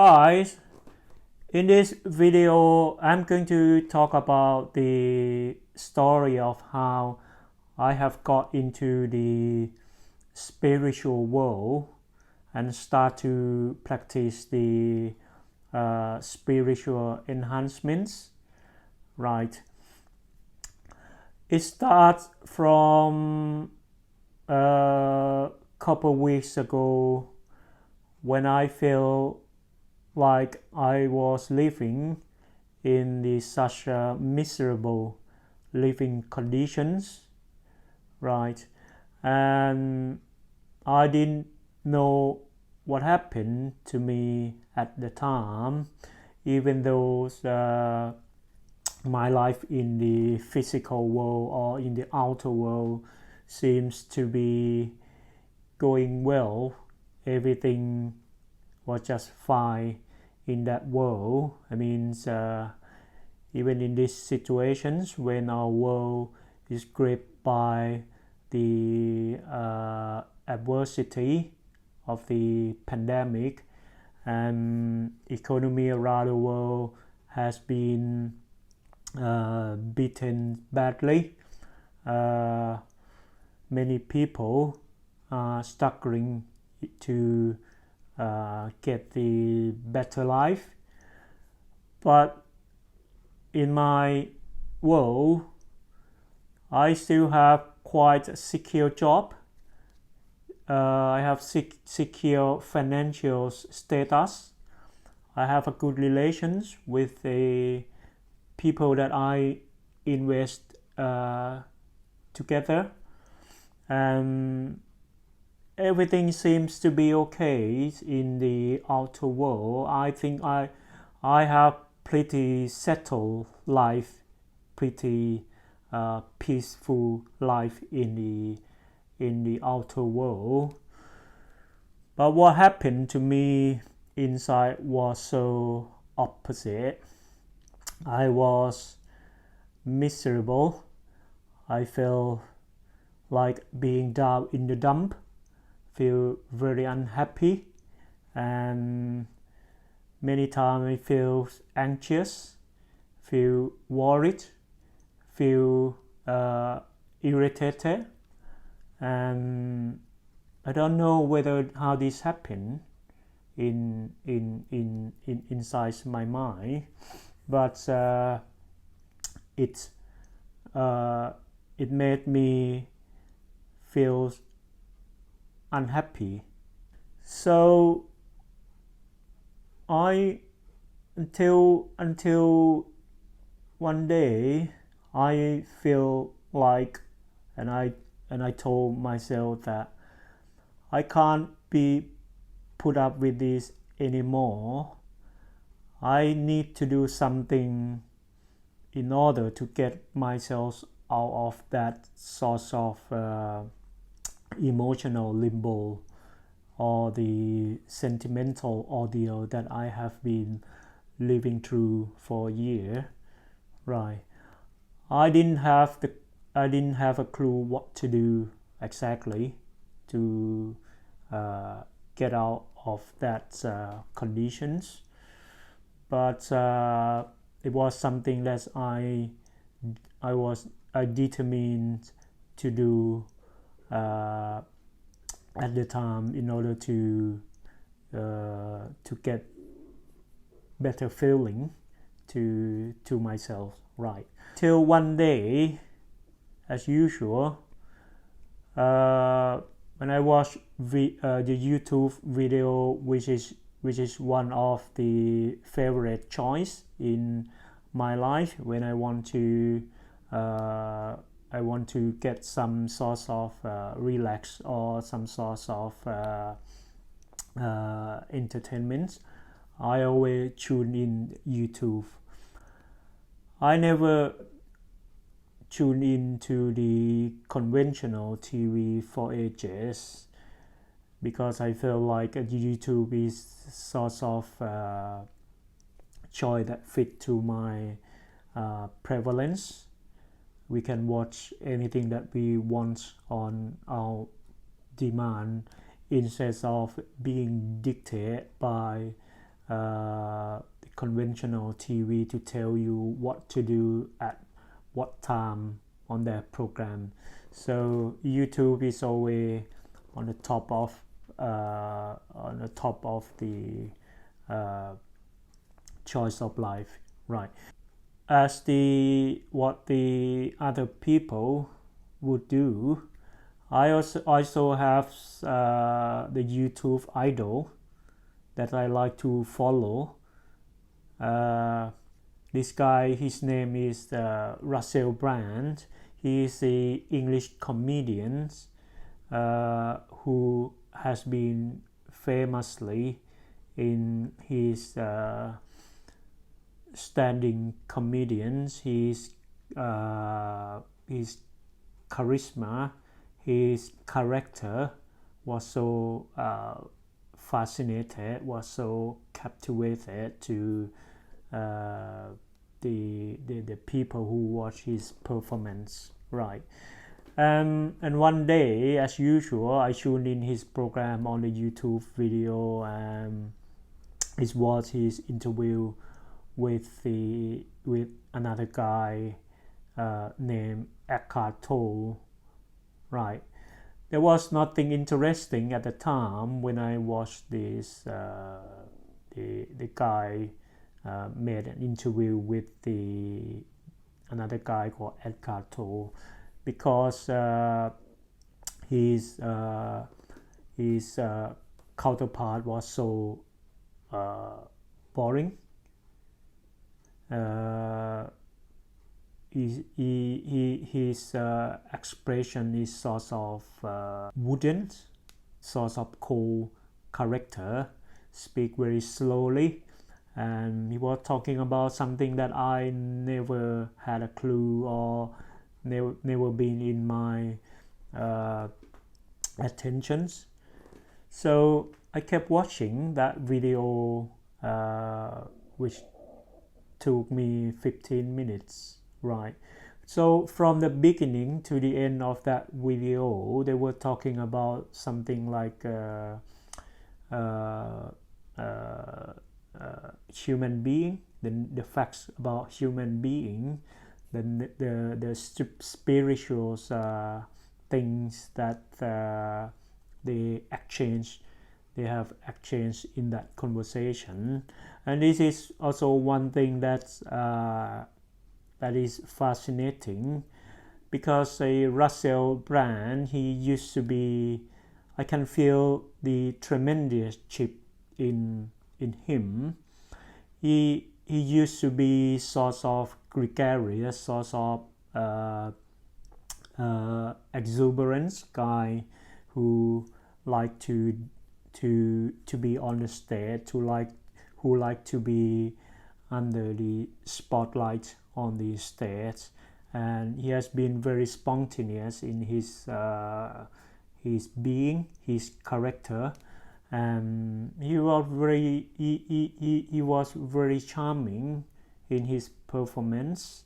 guys, in this video I'm going to talk about the story of how I have got into the spiritual world and start to practice the spiritual enhancements. Right, it starts from a couple weeks ago when I feel like I was living in such miserable living conditions, right? And I didn't know what happened to me at the time, even though my life in the physical world or in the outer world seems to be going well. Everything was just fine in that world. I mean, even in these situations when our world is gripped by the adversity of the pandemic and economy around the world has been beaten badly. Many people are struggling to get the better life, but in my world I still have quite a secure job. I have secure financial status. I have a good relations with the people that I invest together, and everything seems to be okay in the outer world. I think I have pretty settled life, pretty peaceful life in the outer world. But what happened to me inside was so opposite. I was miserable. I felt like being down in the dump, feel very unhappy, and many times I feel anxious, feel worried, feel irritated, and I don't know whether how this happened in inside my mind, but it made me feel unhappy. So I until one day I feel like, and I told myself that I can't be put up with this anymore. I need to do something in order to get myself out of that sort of emotional limbo or the sentimental ordeal that I have been living through for a year. Right, I didn't have a clue what to do exactly to get out of that conditions, but it was something that I determined to do at the time in order to get better feeling to myself. Right, till one day, as usual, when I watch the YouTube video, which is one of the favorite choice in my life when I want to get some sort of relax or some sort of entertainment. I always tune in YouTube. I never tune into the conventional TV for ages because I feel like YouTube is sort of choice that fit to my prevalence. We can watch anything that we want on our demand instead of being dictated by the conventional TV to tell you what to do at what time on their program. So YouTube is always on the top of the choice of life, right? As what the other people would do, I also have the YouTube idol that I like to follow. This guy, his name is Russell Brand. He is an English comedian who has been famously in his standing comedians. His charisma, his character was so fascinated, was so captivated to the people who watch his performance, right? And one day, as usual, I tuned in his program on the YouTube video, and it was his interview with another guy named Eckhart Tolle, right? There was nothing interesting at the time when I watched this. The guy made an interview with another guy called Eckhart Tolle, because his counterpart was so boring. His expression is sort of wooden, sort of cold character, speak very slowly, and he was talking about something that I never had a clue or never been in my attentions. So I kept watching that video, which took me 15 minutes, right? So from the beginning to the end of that video, they were talking about something like human being, the facts about human being, the spiritual things that they have exchanged in that conversation. And this is also one thing that is fascinating, because Russell Brand, he used to be, I can feel the tremendous chip in him. He used to be sort of gregarious, sort of exuberant guy who liked to be on the stage, who liked to be under the spotlight on the stage, and he has been very spontaneous in his being, his character, and he was very charming in his performance.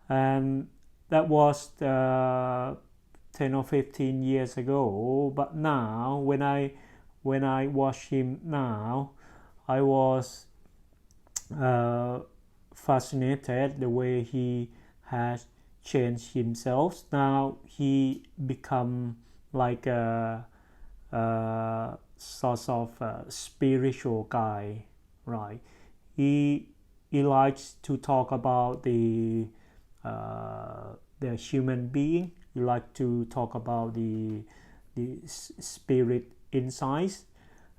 And that was 10 or 15 years ago. But now, when I watch him now, I was fascinated the way he has changed himself. Now he become like a sort of a spiritual guy, right? He likes to talk about the human being. He likes to talk about the spirit insights.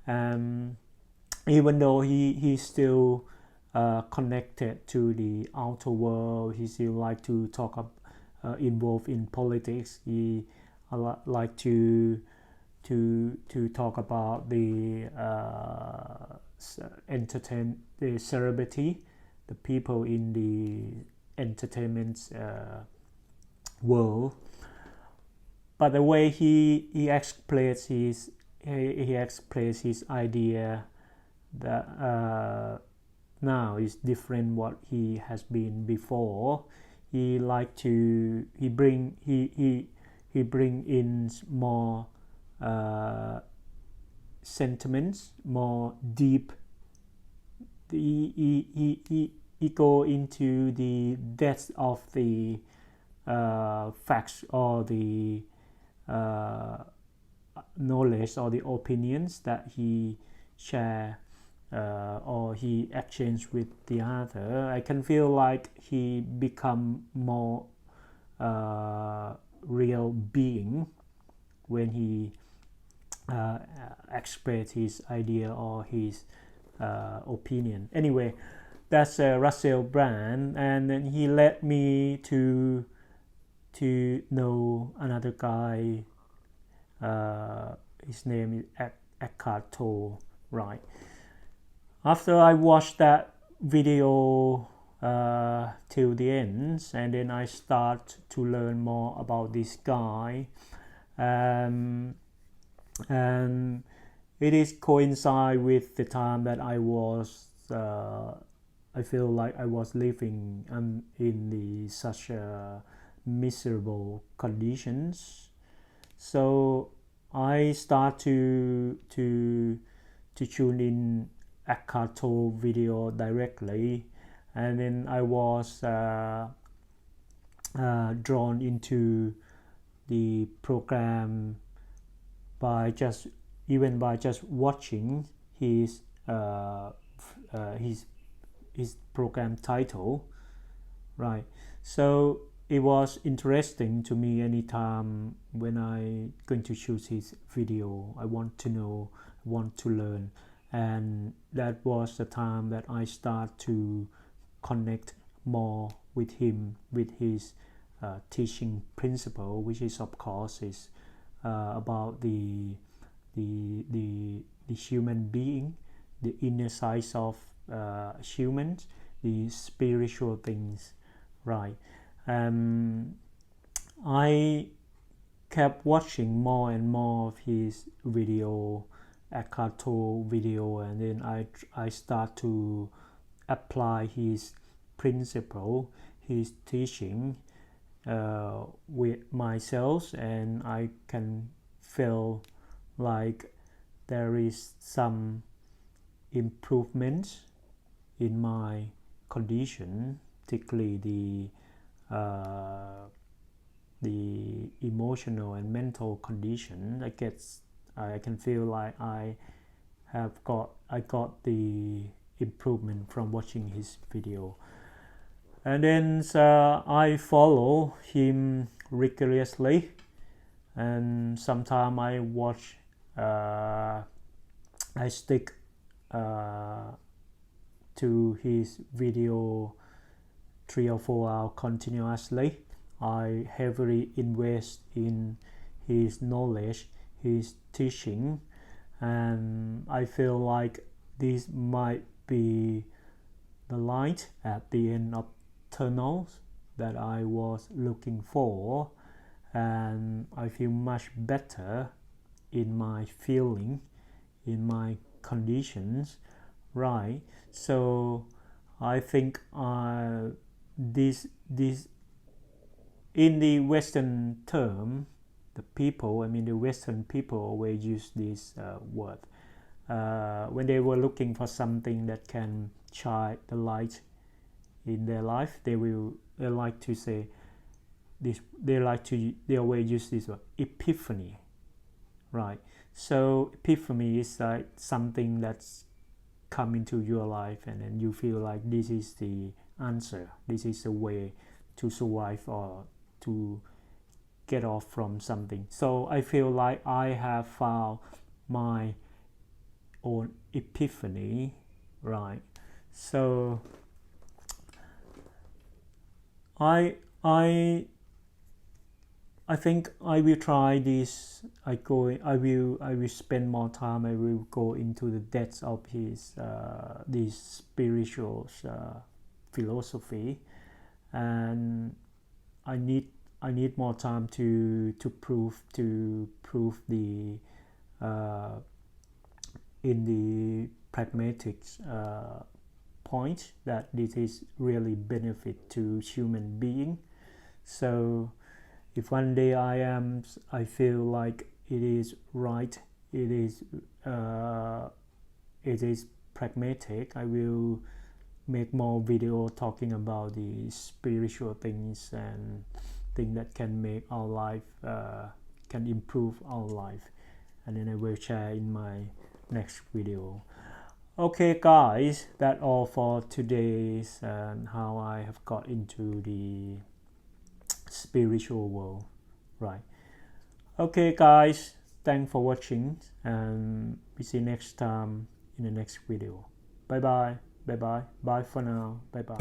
Even though he still connected to the outer world, he still like to talk involved in politics. He like to talk about the the celebrity, the people in the entertainment world. But the way he explains his idea that now is different what he has been before. He bring in more sentiments, more deep he go into the depth of the facts or the uh, knowledge or the opinions that he share or he exchange with the other. I can feel like he become more real being when he express his idea or his opinion. Anyway, that's Russell Brand, and then he led me to know another guy. His name is Eckhart Tolle, right? After I watched that video till the end, and then I start to learn more about this guy, and it is coincide with the time that I was I feel like I was living in the such miserable conditions. So I start to tune in Eckhart Tolle video directly, and then I was drawn into the program by just watching his program title, right? So it was interesting to me. Anytime when I going to choose his video, I want to know, want to learn, and that was the time that I start to connect more with him, with his teaching principle, which is of course is about the human being, the inner side of humans, the spiritual things, right? I kept watching more and more of his video, Eckhart Tolle video, and then I start to apply his principle, his teaching with myself, and I can feel like there is some improvement in my condition, particularly the emotional and mental condition. I can feel like I got the improvement from watching his video. And then I follow him rigorously, and sometimes I watch I stick to his video 3 or 4 hours continuously. I heavily invest in his knowledge, his teaching, and I feel like this might be the light at the end of tunnel that I was looking for, and I feel much better in my feeling, in my conditions, right? So I think this in the Western term, the Western people always use this word when they were looking for something that can shine the light in their life. They like to say this. They always use this word, epiphany, right? So epiphany is like something that's come into your life, and then you feel like this is the answer, this is the way to survive or to get off from something. So I feel like I have found my own epiphany, right? So I think I will try this. I will spend more time. I will go into the depths of his this spiritual philosophy, and I need more time to prove the in the pragmatic point that this is really benefit to human being. So if one day I feel like it is right, it is pragmatic. I will make more video talking about the spiritual things and things that can make our life, can improve our life, and then I will share in my next video. Okay guys, that's all for today's and how I have got into the spiritual world, right? Okay guys, thanks for watching, and we see next time in the next video. Bye bye, bye bye, bye for now, bye bye.